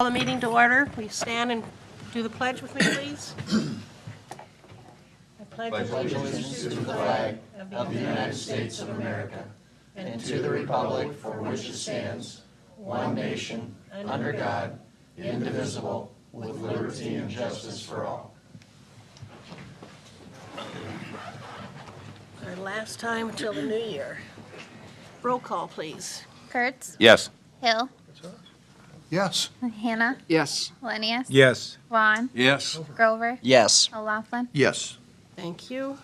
Call the meeting to order. We stand and do the pledge with me, please. I pledge allegiance to the flag of the United States of America and to the republic for which it stands, one nation, under God, indivisible, with liberty and justice for all. Our last time until the new year. Roll call, please. Kurtz, Yes. Hill, Yes. Hannah, Yes. Lenius, Yes. Vaughn, Yes. Grover, Yes. O'Laughlin. Yes. Thank you.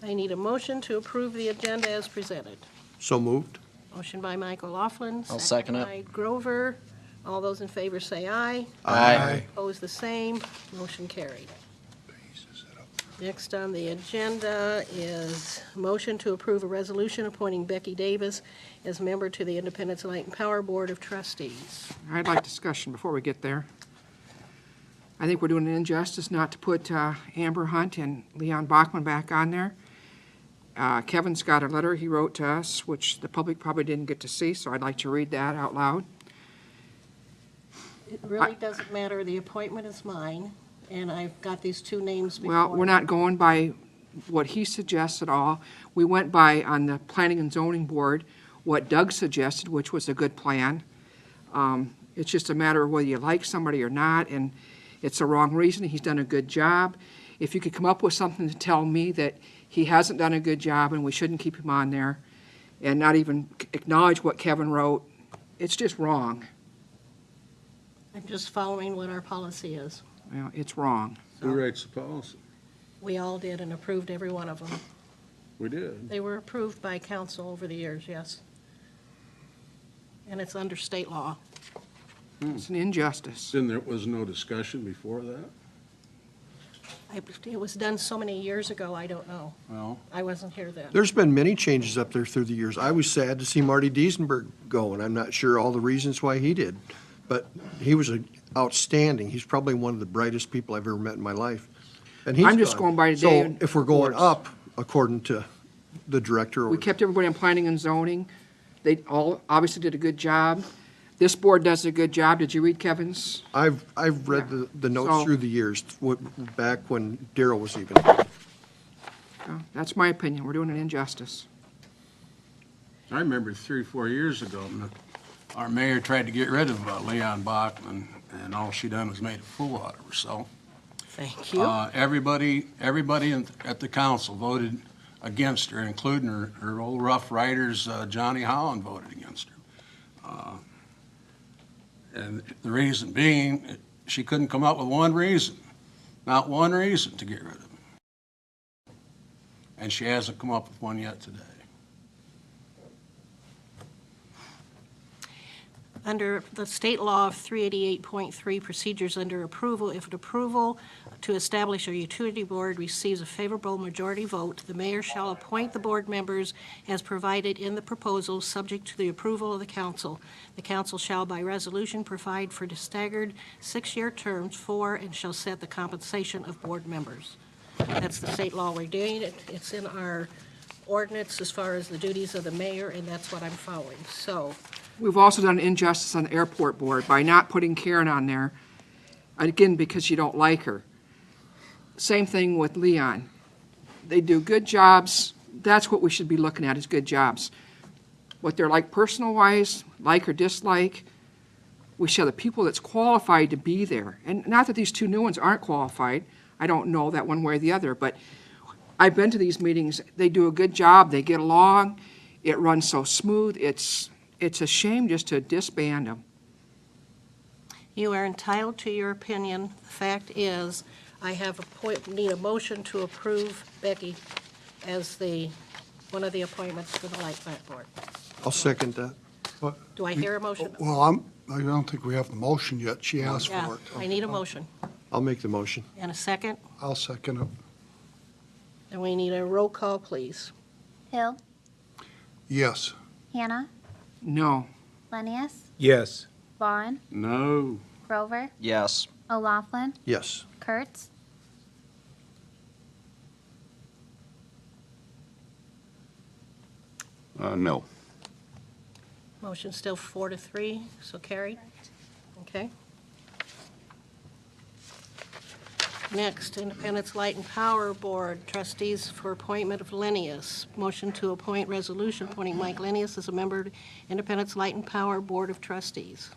I need a motion to approve the agenda as presented. So moved. Motion by Mike O'Laughlin. I'll second it. By Grover. All those in favor say aye. Aye. Opposed, the same. Motion carried. Next on the agenda is motion to approve a resolution appointing Becky Davis as member to the Independence Light and Power Board of Trustees. I'd like discussion before we get there. I think we're doing an injustice not to put Amber Hunt and Leon Bachman back on there. Kevin's got a letter he wrote to us, which the public probably didn't get to see, so I'd like to read that out loud. It really doesn't matter. The appointment is mine, and I've got these two names before. Well, we're not going by what he suggests at all. We went by, on the Planning and Zoning Board, what Doug suggested, which was a good plan. It's just a matter of whether you like somebody or not, and it's the wrong reason. He's done a good job. If you could come up with something to tell me that he hasn't done a good job and we shouldn't keep him on there, and not even acknowledge what Kevin wrote, it's just wrong. I'm just following what our policy is. Well, it's wrong. Who writes the policy? We all did and approved every one of them. We did. They were approved by council over the years, yes. And it's under state law. It's an injustice. Then there was no discussion before that? It was done so many years ago, I don't know. Well, I wasn't here then. There's been many changes up there through the years. I was sad to see Marty Diesenberg go, and I'm not sure all the reasons why he did. But he was outstanding. He's probably one of the brightest people I've ever met in my life. And he's I'm just gone. going by today So and if we're going reports. up, according to the director, We kept everybody on planning and zoning. They all obviously did a good job. This board does a good job. Did you read Kevin's? I've read the notes So- through the years, back when Daryl was even. That's my opinion. We're doing an injustice. I remember 3 or 4 years ago, our mayor tried to get rid of Leon Bachman, and all she done was made a fool out of herself. Thank you. Everybody at the council voted against her, including her old Rough Riders, Johnny Holland voted against her. And the reason being, she couldn't come up with one reason, not one reason to get rid of him. And she hasn't come up with one yet today. Under the state law of 388.3, procedures under approval, if an approval to establish a utility board receives a favorable majority vote, the mayor shall appoint the board members as provided in the proposal, subject to the approval of the council. The council shall by resolution provide for staggered 6-year terms for and shall set the compensation of board members. That's the state law we're doing. It's in our ordinance as far as the duties of the mayor, and that's what I'm following. So, We've also done injustice on the airport board by not putting Karen on there, again, because you don't like her. Same thing with Leon. They do good jobs. That's what we should be looking at, is good jobs. What they're like personal-wise, like or dislike, we show the people that's qualified to be there. And not that these two new ones aren't qualified. I don't know that one way or the other, but I've been to these meetings. They do a good job. They get along. It runs so smooth. It's a shame just to disband them. you are entitled to your opinion. The fact is, I need a motion to approve Becky as one of the appointments to the Light Plant Board. I'll second that. Do I hear a motion? Well, I don't think we have the motion yet. She asked Yeah, for it. I need a motion. I'll make the motion. And a second? I'll second it. And we need a roll call, please. Hill, Yes. Hannah, No. Lenius, Yes. Vaughn, No. Grover, Yes. O'Laughlin, Yes. Kurtz, No. Motion still 4-3, so carried. Okay. Next, Independence Light and Power Board trustees for appointment of Linneus. Motion to appoint resolution appointing Mike Linneus as a member of Independence Light and Power Board of Trustees.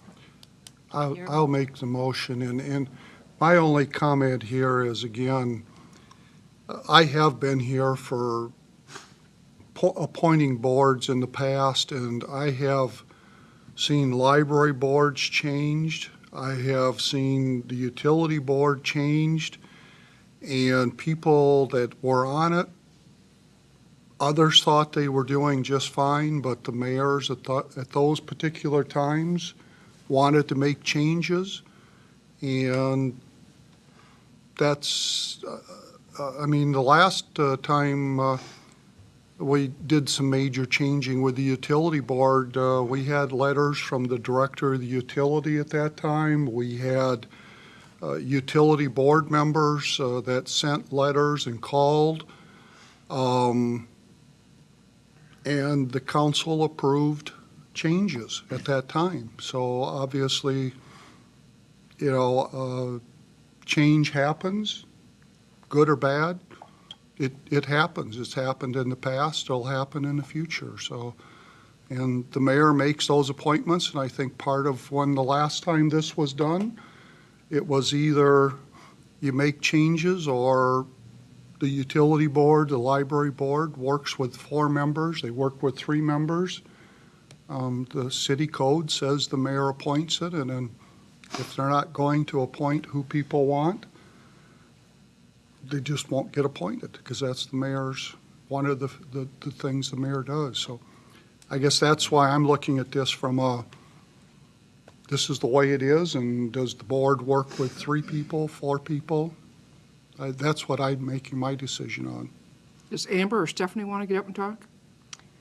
I'll make the motion, and my only comment here is, again, I have been here for appointing boards in the past, and I have seen library boards changed. I have seen the utility board changed, and people that were on it, others thought they were doing just fine, but the mayors at those particular times wanted to make changes, and that's, I mean, the last time we did some major changing with the utility board, we had letters from the director of the utility at that time. We had utility board members that sent letters and called, and the council approved changes at that time. So obviously, you know, change happens, good or bad. It happens. It's happened in the past. It'll happen in the future. So, and the mayor makes those appointments. And I think part of when the last time this was done, it was either you make changes or the utility board, the library board works with 4 members. They work with 3 members. The city code says the mayor appoints it, and then if they're not going to appoint who people want, they just won't get appointed, because that's the mayor's, one of the things the mayor does. So I guess that's why I'm looking at this from this is the way it is, and does the board work with 3 people, 4 people? That's what I'm making my decision on. Does Amber or Stephanie want to get up and talk?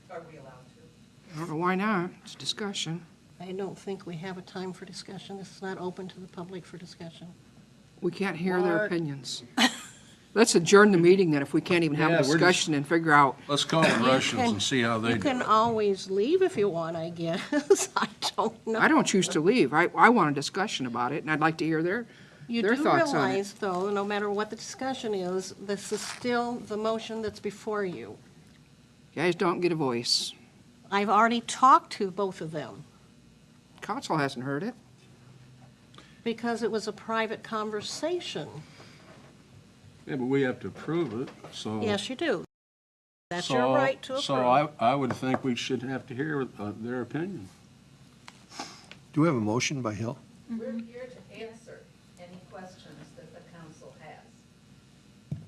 Are we allowed to? I don't know why not. It's a discussion. I don't think we have a time for discussion. This is not open to the public for discussion. We can't hear their Mark. opinions. Let's adjourn the meeting then, if we can't even have Yeah, a we're just- discussion and figure out. Let's call the Russians can- and see how they You do. can always leave if you want, I guess. I don't know. I don't choose to leave. I want a discussion about it, and I'd like to hear their You do thoughts on it. realize, though, no matter what the discussion is, this is still the motion that's before you. You guys don't get a voice. I've already talked to both of them Council hasn't heard it. because it was a private conversation. Yeah, but we have to approve it, so. Yes, you do. That's so- your right to approve. So I would think we should have to hear their opinion. Do we have a motion by Hill? We're here to answer any questions that the council has.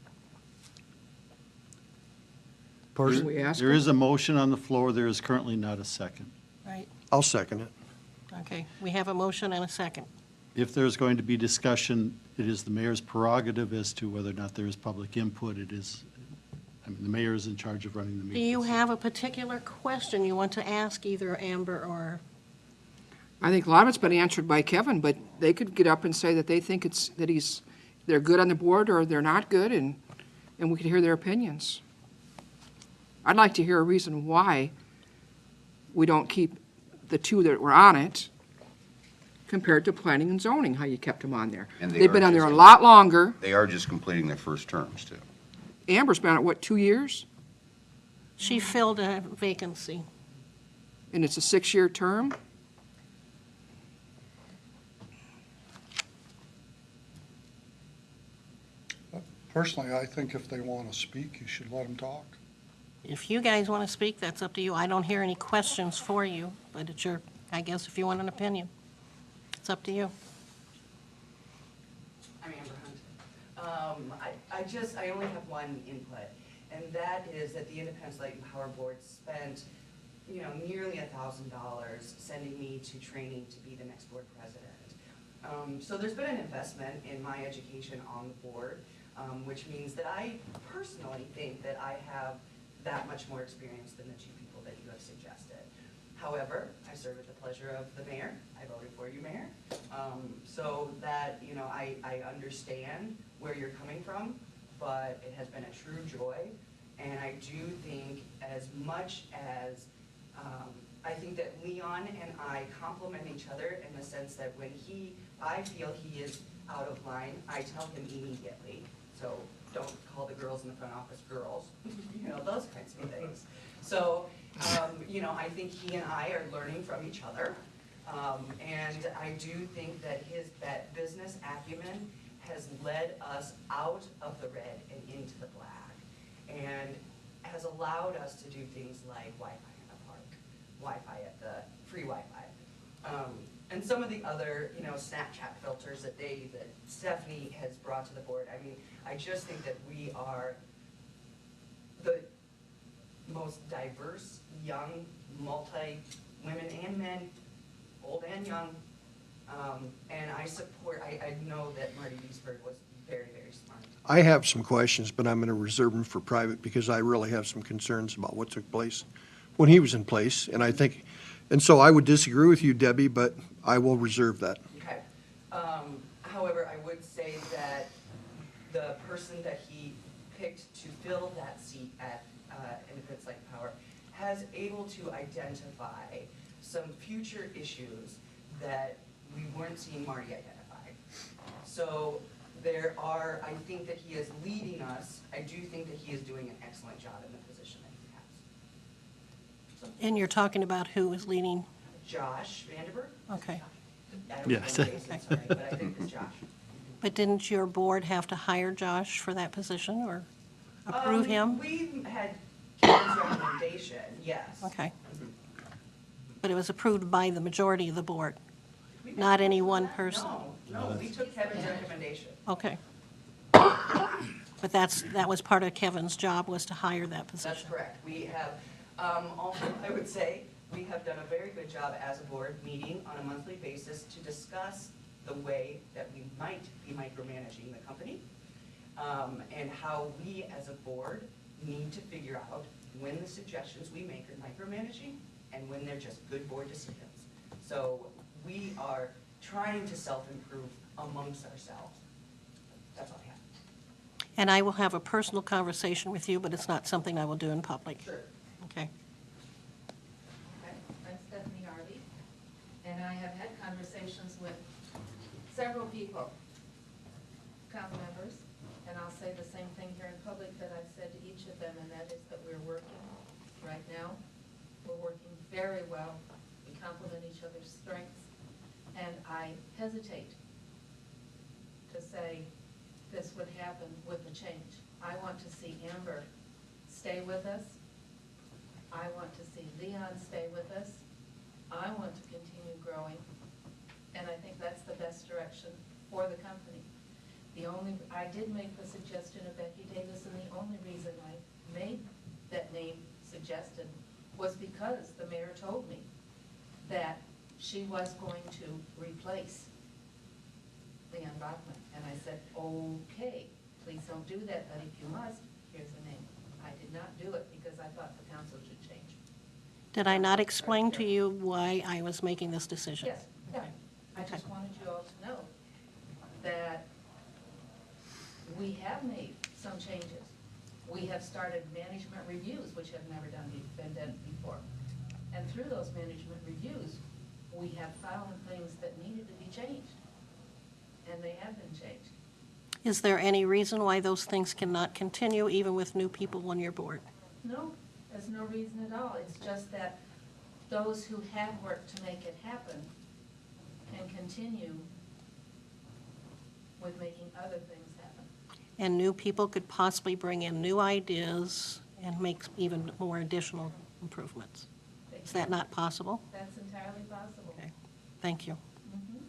Can we ask There them? is a motion on the floor. There is currently not a second. Right, I'll second it. okay. We have a motion and a second. If there's going to be discussion, it is the mayor's prerogative as to whether or not there is public input. It is, I mean, the mayor is in charge of running the Do meeting. you have a particular question you want to ask either Amber or, I think a lot of it's been answered by Kevin, but they could get up and say that they think they're good on the board or they're not good, and we could hear their opinions. I'd like to hear a reason why we don't keep the 2 that were on it compared to planning and zoning, how you kept them on there. And they They've are been on there a just- lot longer. They are just completing their first terms, too. Amber's been on it, what, 2 years? she filled a vacancy. And it's a 6-year term? Personally, I think if they want to speak, you should let them talk. If you guys want to speak, that's up to you. I don't hear any questions for you, but it's your, I guess if you want an opinion, it's up to you. I'm Amber Hunt. I only have one input, and that is that the Independence Light and Power Board spent, nearly $1,000 sending me to training to be the next board president. So there's been an investment in my education on the board, which means that I personally think that I have that much more experience than the 2 people that you have suggested. However, I serve at the pleasure of the mayor. I voted for you, Mayor. So that, I understand where you're coming from, but it has been a true joy. And I do think as much as, I think that Leon and I complement each other in the sense that when I feel he is out of line, I tell him immediately. So don't call the girls in the front office girls, you know, those kinds of things. So, you know, I think he and I are learning from each other. And I do think that that business acumen has led us out of the red and into the black, and has allowed us to do things like Wi-Fi in the park, Wi-Fi at the free Wi-Fi, and some of the other, you know, Snapchat filters that Stephanie has brought to the board. I mean, I just think that we are the most diverse, young, women and men, old and young, and I know that Marty Duesberg was very, very smart. I have some questions, but I'm going to reserve them for private because I really have some concerns about what took place when he was in place. And so I would disagree with you, Debbie, but I will reserve that. Okay. However, I would say that the person that he picked to fill that seat at Independence Light and Power has able to identify some future issues that we weren't seeing Marty identify. So I think that he is leading us. I do think that he is doing an excellent job in the position that he has. So, And you're talking about who is leading? Josh Vanderberg? Okay. I don't Yes. know Jason, sorry, but I think it's Josh. But didn't your board have to hire Josh for that position or approve him? We had Kevin's recommendation, yes. Okay. But it was approved by the majority of the board, We didn't not any approve one that. person? No, we took Kevin's recommendation. Okay. But that was part of Kevin's job, was to hire that That's position? correct. We have, also, I would say, we have done a very good job as a board, meeting on a monthly basis to discuss the way that we might be micromanaging the company, and how we as a board need to figure out when the suggestions we make are micromanaging and when they're just good board decisions. So we are trying to self-improve amongst ourselves. That's all I have. And I will have a personal conversation with you, but it's not something I will do in public. Sure. Okay. Okay, I'm Stephanie Harvey, and I have had conversations with several people, council members, and I'll say the same thing here in public that I've said to each of them, and that is that we're working right now. We're working very well. We complement each other's strengths, and I hesitate to say this would happen with the change. I want to see Amber stay with us. I want to see Leon stay with us. I want to continue growing, and I think that's the best direction for the company. I did make the suggestion of Becky Davis, and the only reason I made that name suggested was because the mayor told me that she was going to replace Leon Bachman. And I said, okay, please don't do that, but if you must, here's the name. I did not do it because I thought the council should change. Did I not explain to you why I was making this decision? Yes, yeah. I just wanted you all to know that we have made some changes. We have started management reviews, which have never been done before. And through those management reviews, we have found things that needed to be changed. And they have been changed. Is there any reason why those things cannot continue even with new people on your board? No, there's no reason at all. It's just that those who have worked to make it happen can continue with making other things happen. And new people could possibly bring in new ideas and make even more additional improvements. Is that not possible? That's entirely possible. Okay, thank you. Mhm.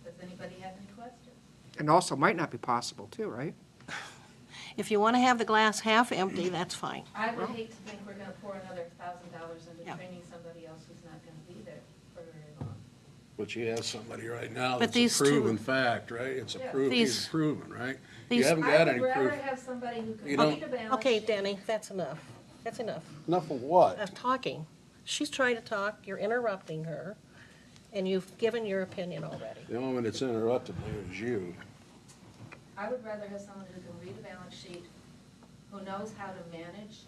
Does anybody have any questions? And also might not be possible too, right? If you want to have the glass half empty, that's fine. I would hate to think we're gonna pour another $1,000 into Yeah. training somebody else who's not gonna be there for very long. But you have somebody right now But that's a these two- proven fact, right? It's a Yeah. proven, he's These- proven, right? these- You haven't I got would any rather proof. have somebody who can You don't- read a balance Okay, sheet. Denny, that's enough. That's enough. Enough of what? Of talking. She's trying to talk, you're interrupting her, and you've given your opinion already. The only one that's interrupted me is you. I would rather have someone who can read a balance sheet, who knows how to manage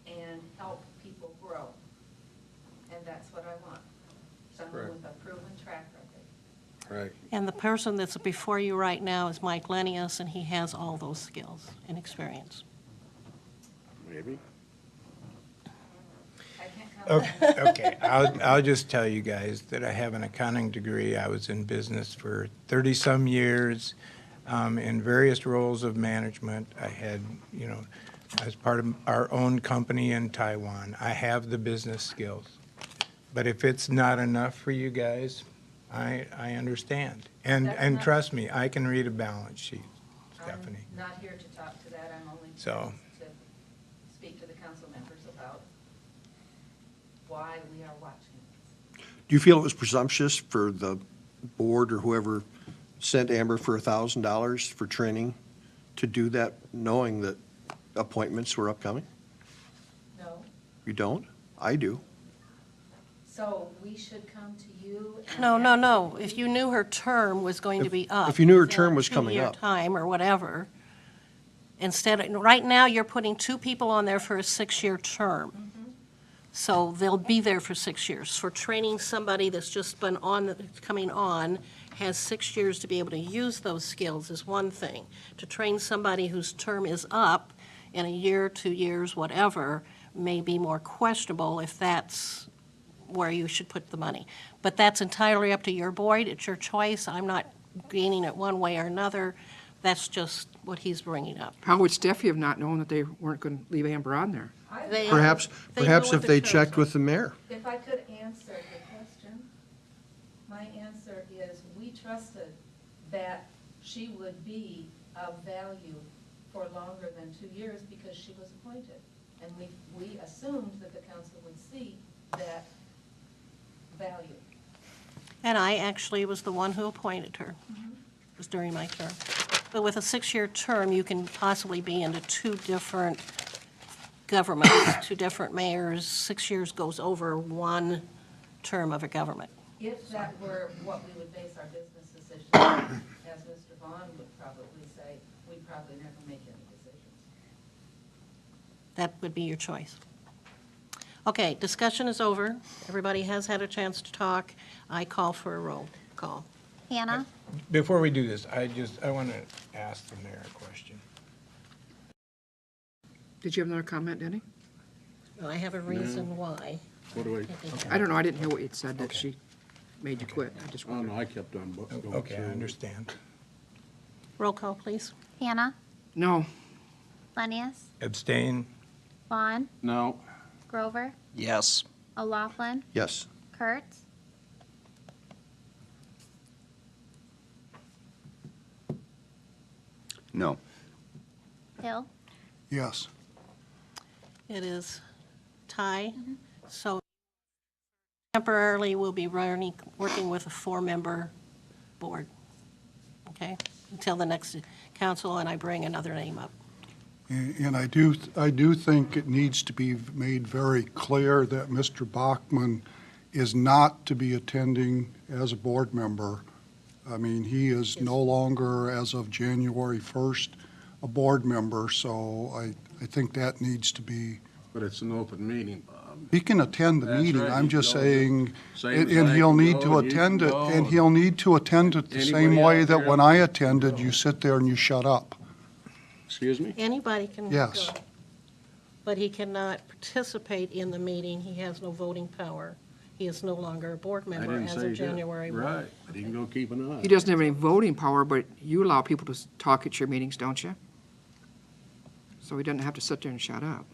and help people grow. And that's what I want. Someone Correct. with a proven track record. Right. And the person that's before you right now is Mike Lenius, and he has all those skills and experience. Maybe. I can't comment. Okay, I'll just tell you guys that I have an accounting degree. I was in business for 30-some years, in various roles of management. I had, as part of our own company in Taiwan. I have the business skills. But if it's not enough for you guys, I understand. That's And not- trust me, I can read a balance sheet, Stephanie. I'm not here to talk to that, I'm only So- to speak to the council members about why we are watching this. Do you feel it was presumptuous for the board or whoever sent Amber for $1,000 for training to do that, knowing that appointments were upcoming? No? You don't? I do. So we should come to you and No, ask- no. If you knew her term was going to be up. if you knew her within term a was coming 2-year up. time or whatever, right now, you're putting 2 people on there for a 6-year term. So they'll be there for 6 years. For training somebody that's just been on, that's coming on, has 6 years to be able to use those skills is one thing. To train somebody whose term is up in a year, 2 years, whatever, may be more questionable if that's where you should put the money. But that's entirely up to your board. It's your choice. I'm not gaining it one way or another. That's just what he's bringing up. How would Steffi have not known that they weren't going to leave Amber on there? They- Perhaps, they know perhaps what if the they terms checked are. with the mayor. If I could answer the question, my answer is, we trusted that she would be of value for longer than 2 years because she was appointed. And we assumed that the council would see that value. And I actually was the one who appointed her. It was during my term. But with a 6-year term, you can possibly be into 2 different governments, 2 different mayors. 6 years goes over 1 term of a government. If that were what we would base our business decisions on, as Mr. Vaughn would probably say, we'd probably never make any decisions. That would be your choice. Okay, discussion is over. Everybody has had a chance to talk. I call for a roll call. Hannah, Before we do this, I want to ask the mayor a question. Did you have another comment, Denny? I have a reason why. What do I don't know, I didn't hear what you'd said, that she made you quit. I just I don't wondered. know, I kept on going. Okay, I through. understand. Roll call, please. Hannah, No, Lenius, Abstain? Vaughn, No, Grover, Yes. O'Laughlin, Yes. Kurtz, No. Hill, Yes. It is tie. So temporarily, we'll be working with a 4-member board, okay? Until the next council, and I bring another name up. And I do think it needs to be made very clear that Mr. Bachman is not to be attending as a board member. I mean, he is no longer, as of January 1st, a board member, so I think that needs to be, but it's an open meeting, Bob. he can attend the That's meeting. right, I'm he just can go. saying, Same and as I he'll can need go, to and you attend can it, go, and he'll need to attend it the same Anybody way out that there when else I can attended, go. you sit there and you shut up. Excuse me? Anybody can Yes. go. But he cannot participate in the meeting. He has no voting power. He is no longer a board I member didn't as say of that. January 1. Right, but he can go keep an eye. he doesn't have any voting power, but you allow people to talk at your meetings, don't you? So he doesn't have to sit there and shut up.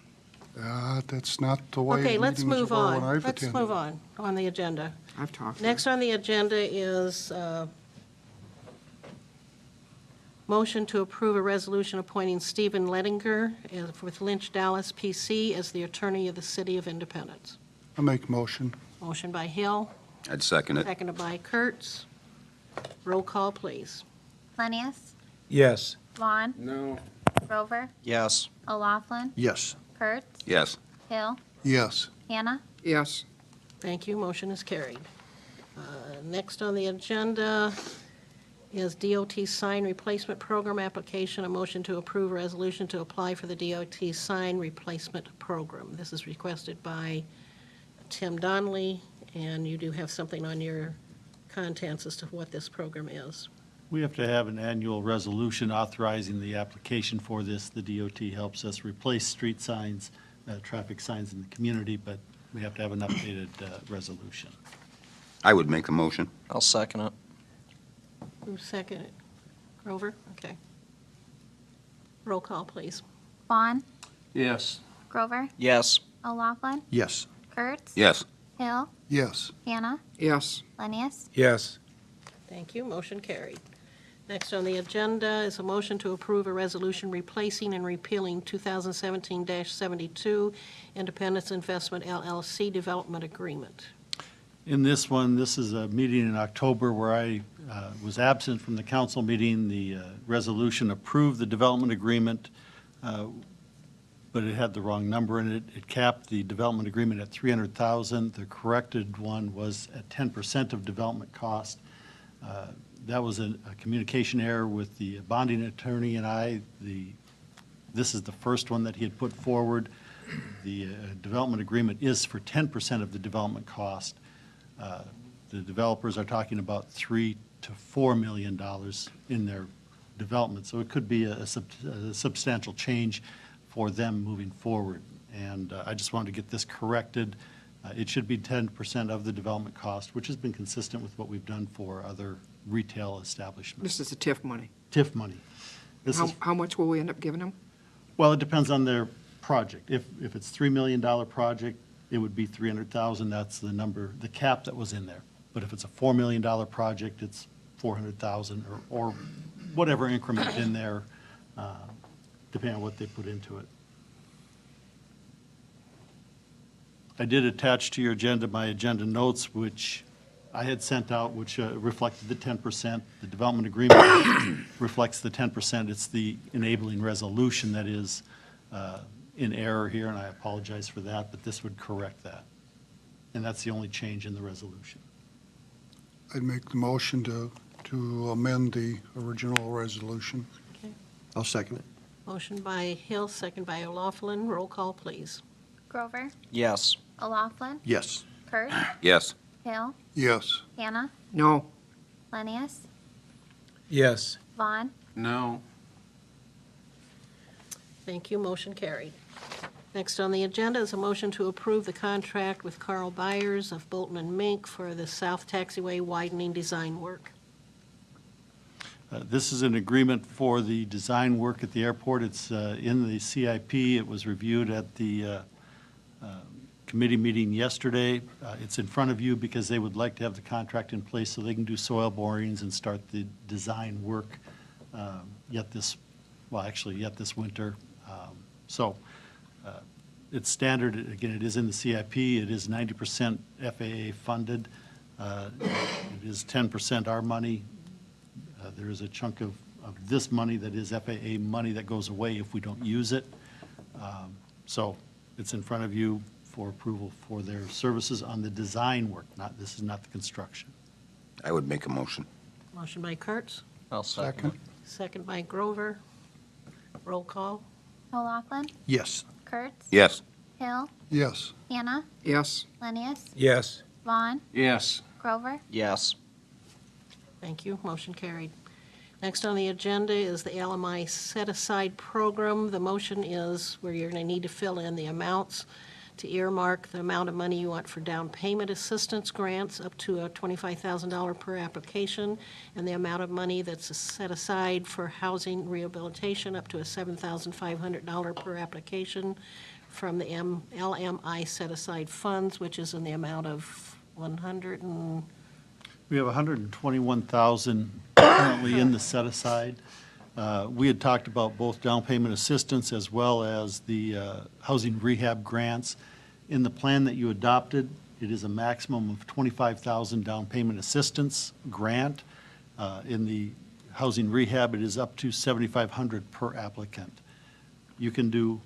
That's not the way Okay, let's meetings move were when on. I've Let's attended. move on the agenda. I've talked. Next on the agenda is motion to approve a resolution appointing Stephen Lettinger with Lynch Dallas PC as the attorney of the City of Independence. I make motion. Motion by Hill, I'd second it. seconded by Kurtz. Roll call, please. Lenius, Yes. Vaughn, No, Grover, Yes. O'Laughlin, Yes. Kurtz, Yes. Hill, Yes. Hannah, Yes, Thank you, motion is carried. Next on the agenda is DOT sign replacement program application, a motion to approve a resolution to apply for the DOT sign replacement program. This is requested by Tim Donnelly, and you do have something on your contents as to what this program is. We have to have an annual resolution authorizing the application for this. The DOT helps us replace street signs, traffic signs in the community, but we have to have an updated resolution. I would make the motion. I'll second it. Who seconded? Grover? Okay. Roll call, please. Vaughn, Yes. Grover, Yes. O'Laughlin, Yes. Kurtz, Yes. Hill, Yes. Hannah, Yes. Lenius, Yes. Thank you. Motion carried. Next on the agenda is a motion to approve a resolution replacing and repealing 2017-72 Independence Investment LLC Development Agreement. In this one, this is a meeting in October where I was absent from the council meeting. The resolution approved the development agreement, but it had the wrong number in it. It capped the development agreement at $300,000. The corrected one was at 10% of development cost. That was a communication error with the bonding attorney and I. This is the first one that he had put forward. The development agreement is for 10% of the development cost. The developers are talking about $3 to $4 million in their development, so it could be a substantial change for them moving forward. And I just wanted to get this corrected. It should be 10% of the development cost, which has been consistent with what we've done for other retail establishments. This is the TIF money. TIF money. This is, How much will we end up giving them? well, it depends on their project. If it's $3 million project, it would be 300,000. That's the number, the cap that was in there. But if it's a $4 million project, it's 400,000 or whatever increment in there, depending on what they put into it. I did attach to your agenda my agenda notes, which I had sent out, which reflected the 10%. The development agreement reflects the 10%. It's the enabling resolution that is in error here, and I apologize for that, but this would correct that. And that's the only change in the resolution. I'd make the motion to amend the original resolution. I'll second it. Motion by Hill, second by O'Laughlin. Roll call, please. Grover, Yes. O'Laughlin, Yes. Kurtz, Yes. Hill, Yes. Hannah, No. Lenius, Yes. Vaughn, No. Thank you. Motion carried. Next on the agenda is a motion to approve the contract with Carl Byers of Bolton and Mink for the South Taxiway widening design work. This is an agreement for the design work at the airport. It's in the CIP. It was reviewed at the committee meeting yesterday. It's in front of you because they would like to have the contract in place so they can do soil borings and start the design work yet this winter. So it's standard. Again, it is in the CIP. It is 90% FAA funded. It is 10% our money. There is a chunk of this money that is FAA money that goes away if we don't use it. So it's in front of you for approval for their services on the design work. This is not the construction. I would make a motion. Motion by Kurtz, I'll second it. second by Grover. Roll call. O'Laughlin, Yes. Kurtz, Yes. Hill, Yes. Hannah, Yes. Lenius, Yes. Vaughn, Yes. Grover, Yes. Thank you. Motion carried. Next on the agenda is the LMI set-aside program. The motion is where you're going to need to fill in the amounts to earmark the amount of money you want for down payment assistance grants up to $25,000 per application, and the amount of money that's set aside for housing rehabilitation up to $7,500 per application from the LMI set-aside funds, which is in the amount of We have 121,000 currently in the set-aside. We had talked about both down payment assistance as well as the housing rehab grants. In the plan that you adopted, it is a maximum of 25,000 down payment assistance grant. In the housing rehab, it is up to 7,500 per applicant. You can do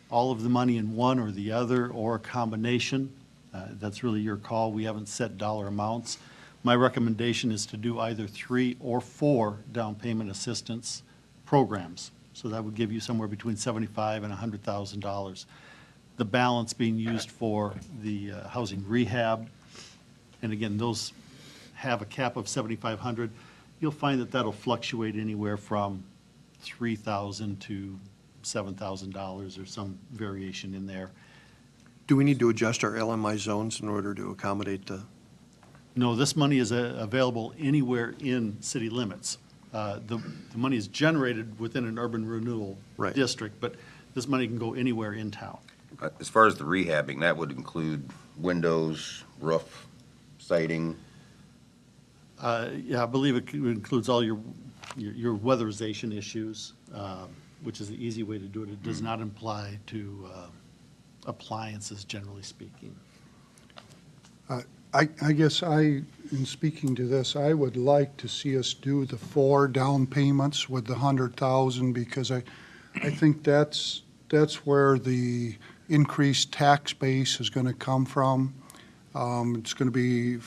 all of the money in one or the other, or a combination. That's really your call. We haven't set dollar amounts. My recommendation is to do either 3 or 4 down payment assistance programs. So that would give you somewhere between $75,000 and $100,000. The balance being used for the housing rehab. And again, those have a cap of 7,500, you'll find that that'll fluctuate anywhere from $3,000 to $7,000 or some variation in there. Do we need to adjust our LMI zones in order to accommodate the, No, this money is available anywhere in city limits. The money is generated within an urban renewal Right. district, but this money can go anywhere in town. As far as the rehabbing, that would include windows, roof, siding. Yeah, I believe it includes all your weatherization issues, which is the easy way to do it. It does not apply to appliances, generally speaking. I guess in speaking to this, I would like to see us do the 4 down payments with the 100,000, because I think that's where the increased tax base is going to come from. It's going to be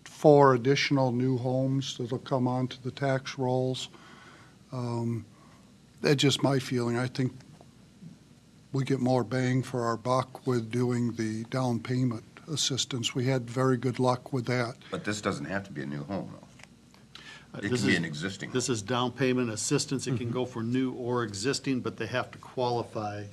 4 additional new homes that'll come onto the tax rolls. That's just my feeling. I think we get more bang for our buck with doing the down payment assistance. We had very good luck with that. But this doesn't have to be a new home, though. It This can be is- an existing. This is down payment assistance. It can go for new or existing, but they have to qualify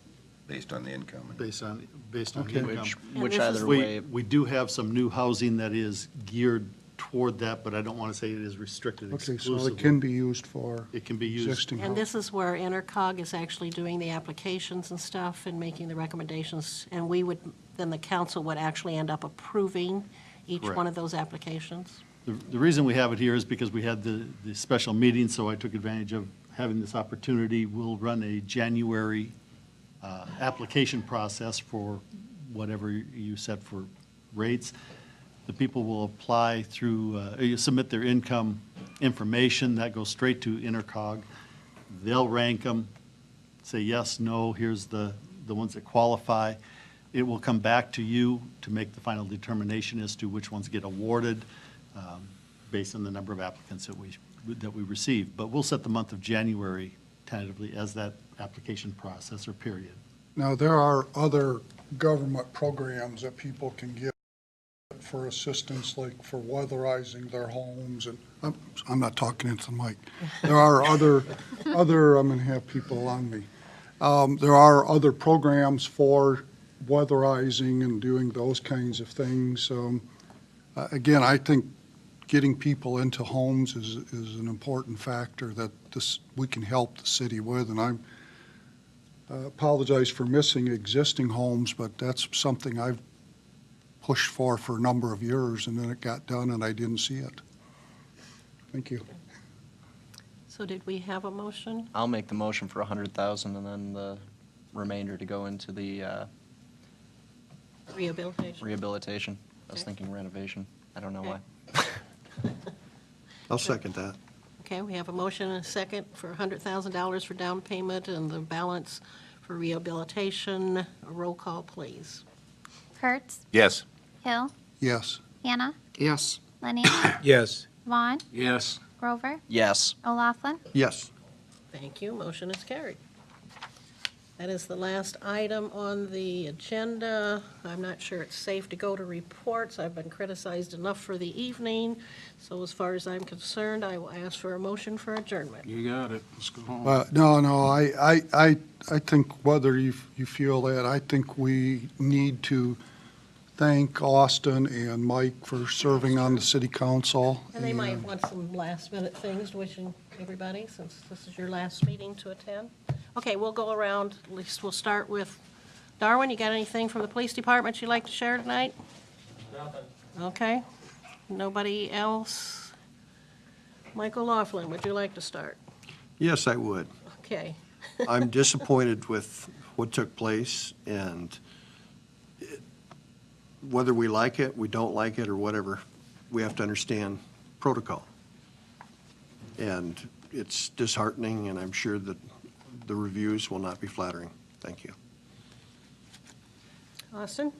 Based on the income. based on Okay. income. And Which this is- either We, way, we do have some new housing that is geared toward that, but I don't want to say it is restricted Okay, exclusively. so it can be used for It can be used. existing And houses. this is where Intercog is actually doing the applications and stuff and making the recommendations, and then the council would actually end up approving each Correct. one of those applications? The reason we have it here is because we had the special meeting, so I took advantage of having this opportunity. We'll run a January application process for whatever you set for rates. The people will apply through, you submit their income information, that goes straight to Intercog. They'll rank them, say yes, no, here's the ones that qualify. It will come back to you to make the final determination as to which ones get awarded, based on the number of applicants that we receive. But we'll set the month of January tentatively as that application process or period. Now, there are other government programs that people can get for assistance, like for weatherizing their homes, and I'm not talking into the mic. There are other, I'm going to have people on me. There are other programs for weatherizing and doing those kinds of things. Again, I think getting people into homes is an important factor that we can help the city with, and I apologize for missing existing homes, but that's something I've pushed for a number of years, and then it got done and I didn't see it. Thank you. So did we have a motion? I'll make the motion for 100,000 and then the remainder to go into the Rehabilitation? rehabilitation. I was Okay. thinking renovation. I don't know Okay. why. I'll second that. Okay, we have a motion and a second for $100,000 for down payment and the balance for rehabilitation. A roll call, please. Kurtz, Yes. Hill, Yes. Hannah, Yes. Lenius, Yes. Vaughn, Yes. Grover, Yes. O'Laughlin. Yes. Thank you, motion is carried. That is the last item on the agenda. I'm not sure it's safe to go to reports. I've been criticized enough for the evening. So as far as I'm concerned, I will ask for a motion for adjournment. You got it. Let's go home. No, I think whether you feel that, I think we need to thank Austin and Mike for serving on the city council. And they might want some last-minute things, wishing everybody, since this is your last meeting to attend. Okay, we'll go around, at least we'll start with Darwin. You got anything from the police department you'd like to share tonight? Nothing. Okay, nobody else? Michael Laughlin, would you like to start? Yes, I would. Okay. I'm disappointed with what took place, and whether we like it, we don't like it, or whatever, we have to understand protocol. And it's disheartening, and I'm sure that the reviews will not be flattering. Thank you. Austin?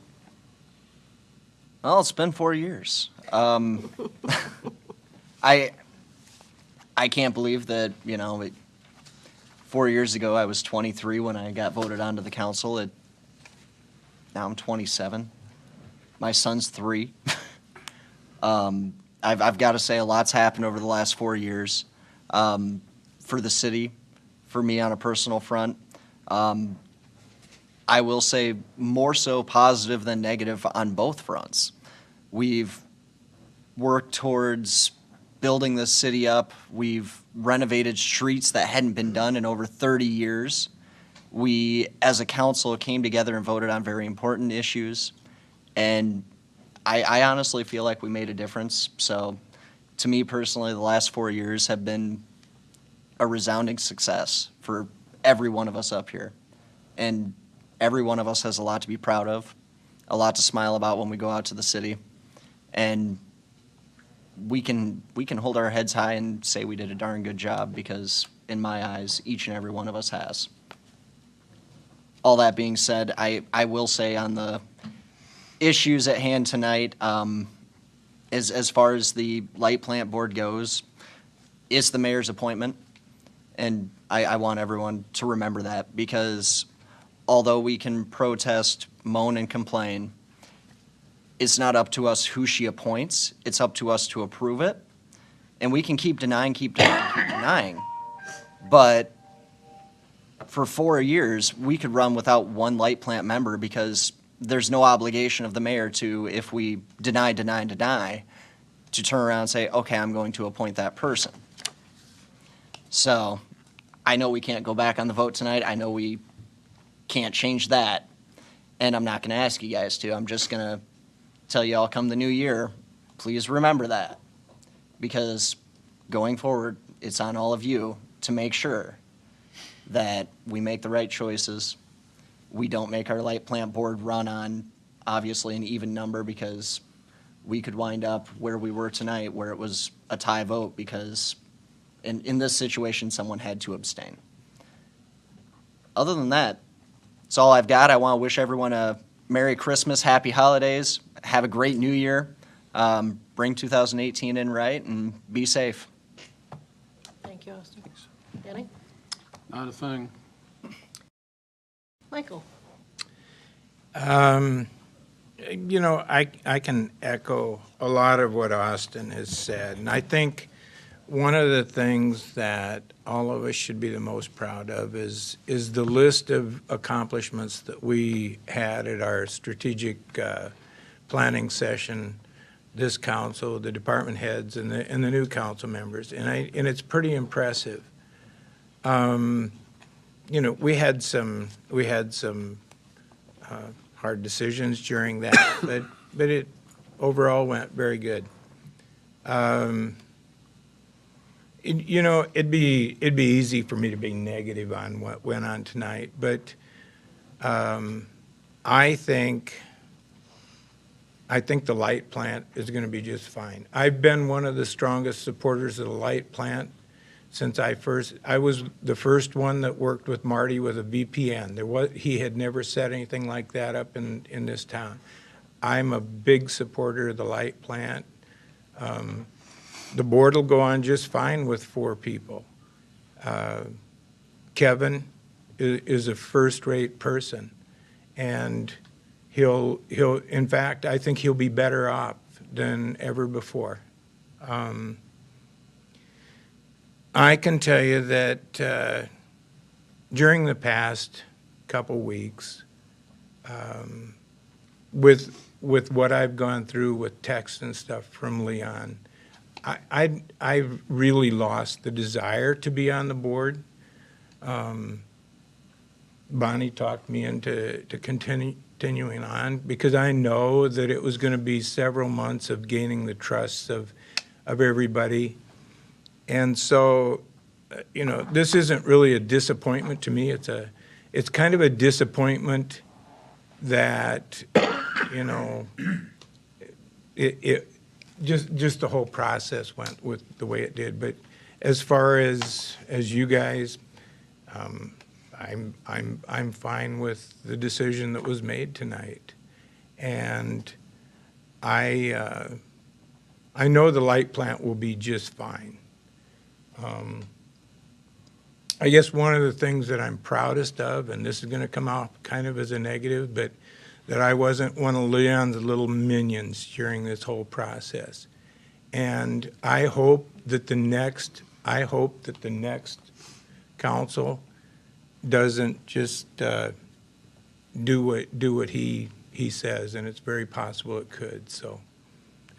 Well, it's been 4 years. I can't believe that, 4 years ago, I was 23 when I got voted onto the council. Now I'm 27. My son's 3. I've got to say a lot's happened over the last 4 years for the city, for me on a personal front. I will say more so positive than negative on both fronts. We've worked towards building this city up. We've renovated streets that hadn't been done in over 30 years. We, as a council, came together and voted on very important issues. And I honestly feel like we made a difference. So to me personally, the last 4 years have been a resounding success for every one of us up here. And every one of us has a lot to be proud of, a lot to smile about when we go out to the city. And we can hold our heads high and say we did a darn good job, because in my eyes, each and every one of us has. All that being said, I will say on the issues at hand tonight, as far as the light plant board goes, it's the mayor's appointment. And I want everyone to remember that, because although we can protest, moan, and complain, it's not up to us who she appoints. It's up to us to approve it. And we can keep denying, keep denying. But for 4 years, we could run without one light plant member, because there's no obligation of the mayor to, if we deny, to turn around and say, okay, I'm going to appoint that person. So I know we can't go back on the vote tonight. I know we can't change that. And I'm not going to ask you guys to. I'm just going to tell you all, come the new year, please remember that. Because going forward, it's on all of you to make sure that we make the right choices. We don't make our light plant board run on, obviously, an even number, because we could wind up where we were tonight, where it was a tie vote, because in this situation, someone had to abstain. Other than that, that's all I've got. I want to wish everyone a Merry Christmas, Happy Holidays, have a great New Year, bring 2018 in right, and be safe. Thank you, Austin. Danny? Not a thing. Michael? You know, I can echo a lot of what Austin has said, and I think one of the things that all of us should be the most proud of is the list of accomplishments that we had at our strategic planning session, this council, the department heads, and the new council members, and it's pretty impressive. You know, we had some hard decisions during that, but it overall went very good. You know, it'd be easy for me to be negative on what went on tonight, but I think the light plant is going to be just fine. I've been one of the strongest supporters of the light plant since I was the first one that worked with Marty with a VPN. He had never set anything like that up in this town. I'm a big supporter of the light plant. The board will go on just fine with 4 people. Kevin is a first-rate person, and in fact, I think he'll be better off than ever before. I can tell you that during the past couple weeks, with what I've gone through with texts and stuff from Leon, I've really lost the desire to be on the board. Bonnie talked me into continuing on, because I know that it was going to be several months of gaining the trust of everybody. And so, you know, this isn't really a disappointment to me. It's kind of a disappointment that, you know, just the whole process went with the way it did. But as far as you guys, I'm fine with the decision that was made tonight, and I know the light plant will be just fine. I guess one of the things that I'm proudest of, and this is going to come off kind of as a negative, but that I wasn't one of Leon's little minions during this whole process. And I hope that the next council doesn't just do what he says, and it's very possible it could. So,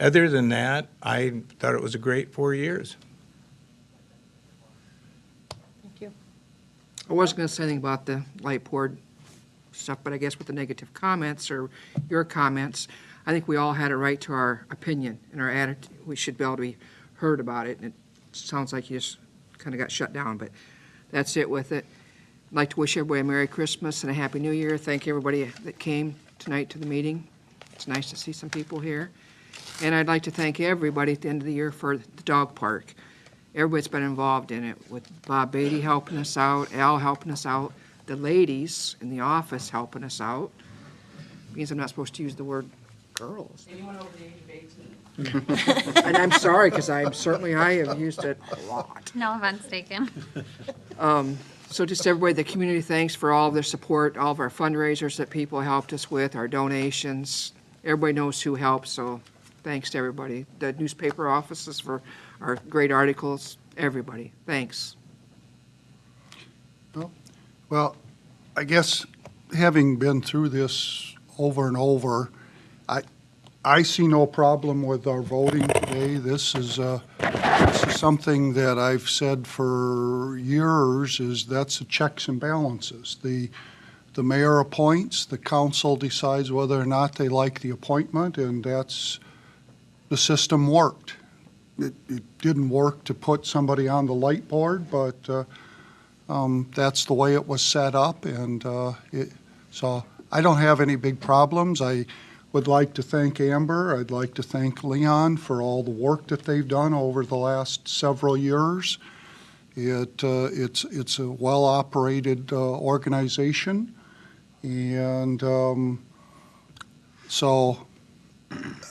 other than that, I thought it was a great 4 years. Thank you. I wasn't going to say anything about the light board stuff, but I guess with the negative comments or your comments, I think we all had a right to our opinion and our attitude. We should be able to be heard about it. And it sounds like you just kind of got shut down, but that's it with it. I'd like to wish everybody a Merry Christmas and a Happy New Year. Thank everybody that came tonight to the meeting. It's nice to see some people here. And I'd like to thank everybody at the end of the year for the dog park. Everybody's been involved in it, with Bob Beatty helping us out, Al helping us out, the ladies in the office helping us out. Means I'm not supposed to use the word girls. Anyone over the age of 18? And I'm sorry, because I have used it a lot. No offense taken. So just everybody, the community, thanks for all of their support, all of our fundraisers that people helped us with, our donations. Everybody knows who helped, so thanks to everybody. The newspaper offices for our great articles, everybody, thanks. Well, I guess having been through this over and over, I see no problem with our voting today. This is something that I've said for years, is that's the checks and balances. The mayor appoints, the council decides whether or not they like the appointment, and that's, the system worked. It didn't work to put somebody on the light board, but that's the way it was set up, and so I don't have any big problems. I would like to thank Amber. I'd like to thank Leon for all the work that they've done over the last several years. It's a well-operated organization, and so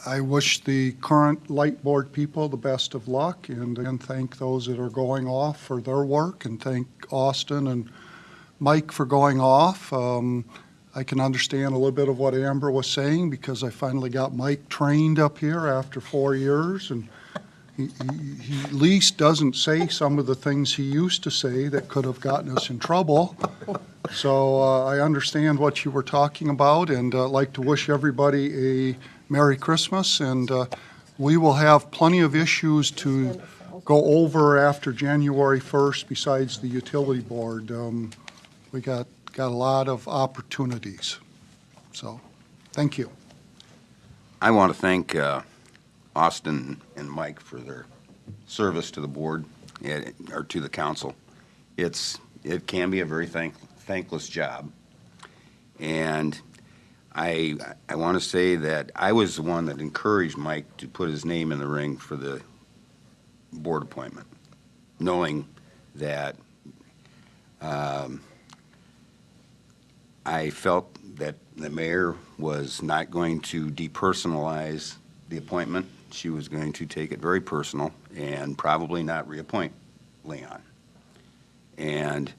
I wish the current light board people the best of luck, and thank those that are going off for their work, and thank Austin and Mike for going off. I can understand a little bit of what Amber was saying, because I finally got Mike trained up here after 4 years, and he at least doesn't say some of the things he used to say that could have gotten us in trouble. So I understand what you were talking about, and I'd like to wish everybody a Merry Christmas, and we will have plenty of issues to go over after January 1st besides the utility board. We got a lot of opportunities. So, thank you. I want to thank Austin and Mike for their service to the board, or to the council. It can be a very thankless job. And I want to say that I was the one that encouraged Mike to put his name in the ring for the board appointment, knowing that I felt that the mayor was not going to depersonalize the appointment. She was going to take it very personal and probably not reappoint Leon. And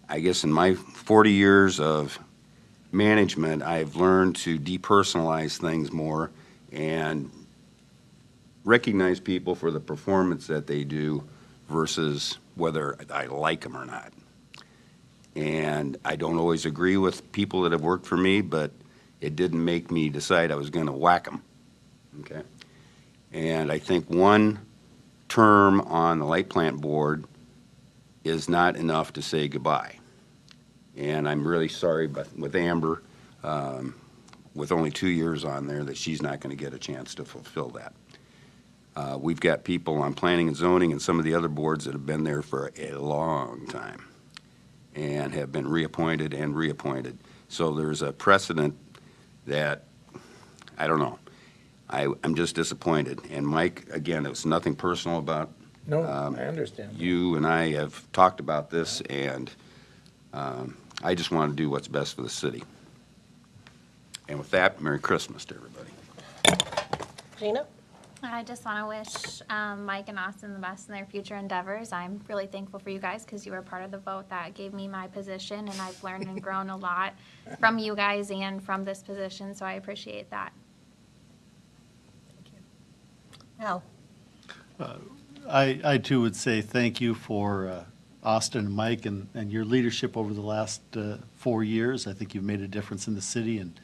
I guess in my 40 years of management, I've learned to depersonalize things more and recognize people for the performance that they do versus whether I like them or not. And I don't always agree with people that have worked for me, but it didn't make me decide I was going to whack them. Okay? And I think one term on the light plant board is not enough to say goodbye. And I'm really sorry, but with Amber, with only 2 years on there, that she's not going to get a chance to fulfill that. We've got people on planning and zoning and some of the other boards that have been there for a long time and have been reappointed and reappointed. So there's a precedent that, I don't know, I'm just disappointed. And Mike, again, it was nothing personal about No, I understand. you, and I have talked about this, and I just want to do what's best for the city. And with that, Merry Christmas to everybody. Gina? I just want to wish Mike and Austin the best in their future endeavors. I'm really thankful for you guys because you were part of the vote that gave me my position, and I've learned and grown a lot from you guys and from this position, so I appreciate that. Al? I too would say thank you for Austin and Mike and your leadership over the last 4 years. I think you've made a difference in the city, and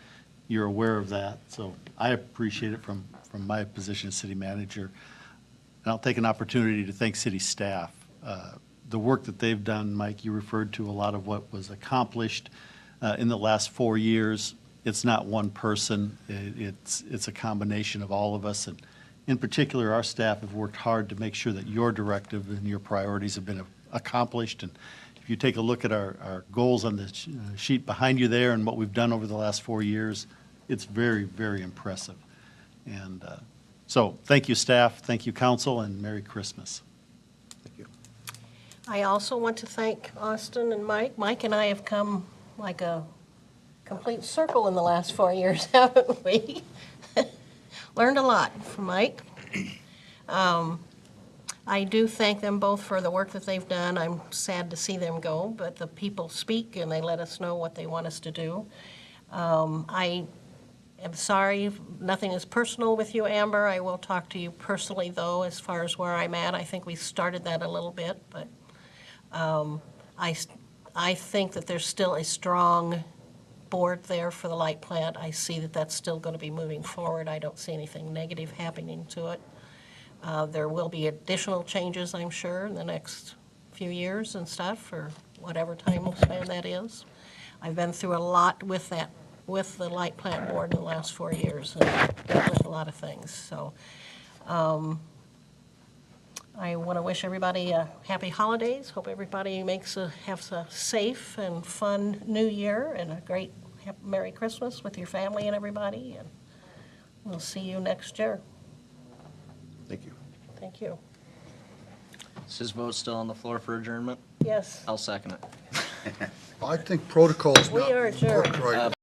you're aware of that. So I appreciate it from my position as city manager. And I'll take an opportunity to thank city staff. The work that they've done, Mike, you referred to a lot of what was accomplished in the last 4 years. It's not one person. It's a combination of all of us. And in particular, our staff have worked hard to make sure that your directive and your priorities have been accomplished. And if you take a look at our goals on the sheet behind you there and what we've done over the last 4 years, it's very, very impressive. And so thank you, staff, thank you, council, and Merry Christmas. Thank you. I also want to thank Austin and Mike. Mike and I have come like a complete circle in the last 4 years, haven't we? Learned a lot from Mike. I do thank them both for the work that they've done. I'm sad to see them go, but the people speak and they let us know what they want us to do. I am sorry, nothing is personal with you, Amber. I will talk to you personally, though, as far as where I'm at. I think we started that a little bit, but I think that there's still a strong board there for the light plant. I see that that's still going to be moving forward. I don't see anything negative happening to it. There will be additional changes, I'm sure, in the next few years and stuff, or whatever time span that is. I've been through a lot with that, with the light plant board in the last 4 years, and dealt with a lot of things. So I want to wish everybody happy holidays. Hope everybody has a safe and fun New Year and a great Merry Christmas with your family and everybody. And we'll see you next year. Thank you. Thank you. Is his vote still on the floor for adjournment? Yes, I'll second it. I think protocol's we not are adjourned. worked right.